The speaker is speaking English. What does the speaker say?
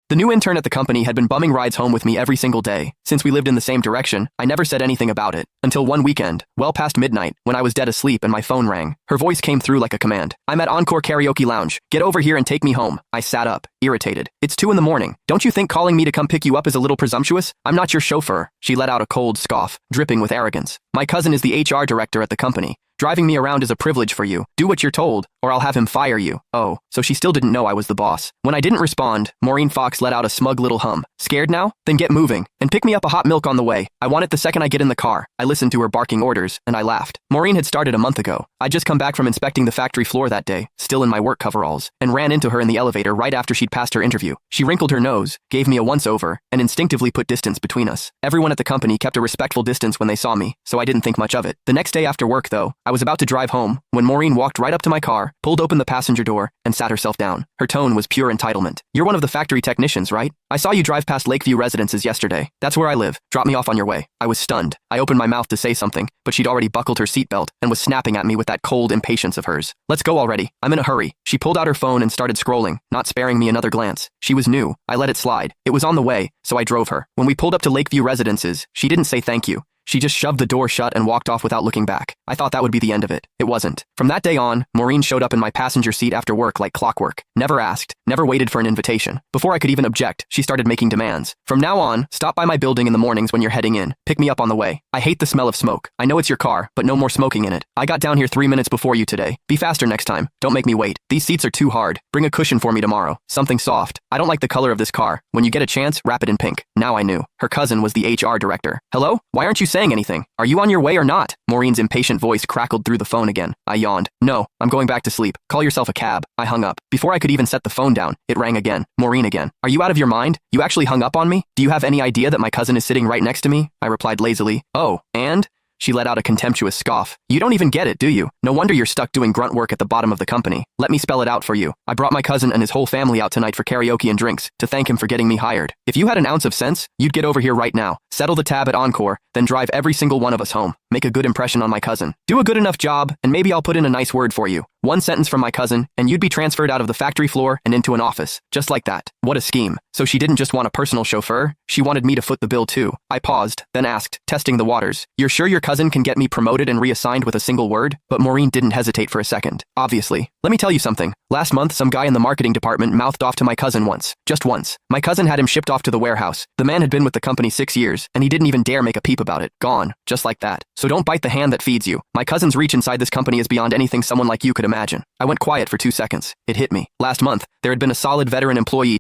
The new intern at the company had been bumming rides home with me every single day. Since we lived in the same direction, I never said anything about it. Until one weekend, well past midnight, when I was dead asleep and my phone rang. Her voice came through like a command. "I'm at Encore Karaoke Lounge. Get over here and take me home." I sat up, irritated. "It's 2 in the morning. Don't you think calling me to come pick you up is a little presumptuous? I'm not your chauffeur." She let out a cold scoff, dripping with arrogance. "My cousin is the HR director at the company. Driving me around is a privilege for you. Do what you're told, or I'll have him fire you." Oh, so she still didn't know I was the boss. When I didn't respond, Maureen Fox let out a smug little hum. "Scared now? Then get moving, and pick me up a hot milk on the way. I want it the second I get in the car." I listened to her barking orders, and I laughed. Maureen had started a month ago. I'd just come back from inspecting the factory floor that day, still in my work coveralls, and ran into her in the elevator right after she'd passed her interview. She wrinkled her nose, gave me a once-over, and instinctively put distance between us. Everyone at the company kept a respectful distance when they saw me, so I didn't think much of it. The next day after work, though, I was about to drive home when Maureen walked right up to my car, pulled open the passenger door, and sat herself down. Her tone was pure entitlement. "You're one of the factory technicians, right? I saw you drive past Lakeview Residences yesterday. That's where I live. Drop me off on your way." I was stunned. I opened my mouth to say something, but she'd already buckled her seatbelt and was snapping at me with that cold impatience of hers. "Let's go already. I'm in a hurry." She pulled out her phone and started scrolling, not sparing me another glance. She was new. I let it slide. It was on the way, so I drove her. When we pulled up to Lakeview Residences, she didn't say thank you. She just shoved the door shut and walked off without looking back. I thought that would be the end of it. It wasn't. From that day on, Maureen showed up in my passenger seat after work like clockwork. Never asked, never waited for an invitation. Before I could even object, she started making demands. "From now on, stop by my building in the mornings when you're heading in. Pick me up on the way. I hate the smell of smoke. I know it's your car, but no more smoking in it. I got down here 3 minutes before you today. Be faster next time. Don't make me wait. These seats are too hard. Bring a cushion for me tomorrow. Something soft. I don't like the color of this car. When you get a chance, wrap it in pink." Now I knew. Her cousin was the HR director. "Hello? Why aren't you saying anything? Are you on your way or not?" Maureen's impatient voice crackled through the phone again. I yawned. "No, I'm going back to sleep. Call yourself a cab." I hung up. Before I could even set the phone down, it rang again. Maureen again. "Are you out of your mind? You actually hung up on me? Do you have any idea that my cousin is sitting right next to me?" I replied lazily. "Oh, and?" She let out a contemptuous scoff. "You don't even get it, do you? No wonder you're stuck doing grunt work at the bottom of the company. Let me spell it out for you. I brought my cousin and his whole family out tonight for karaoke and drinks, to thank him for getting me hired. If you had an ounce of sense, you'd get over here right now, settle the tab at Encore, then drive every single one of us home. Make a good impression on my cousin. Do a good enough job, and maybe I'll put in a nice word for you. One sentence from my cousin, and you'd be transferred out of the factory floor and into an office. Just like that." What a scheme. So she didn't just want a personal chauffeur, she wanted me to foot the bill too. I paused, then asked, testing the waters, "You're sure your cousin can get me promoted and reassigned with a single word?" But Maureen didn't hesitate for a second. "Obviously. Let me tell you something. Last month, some guy in the marketing department mouthed off to my cousin once. Just once. My cousin had him shipped off to the warehouse. The man had been with the company 6 years, and he didn't even dare make a peep about it. Gone. Just like that. So don't bite the hand that feeds you. My cousin's reach inside this company is beyond anything someone like you could imagine." I went quiet for 2 seconds. It hit me. Last month, there had been a solid veteran employee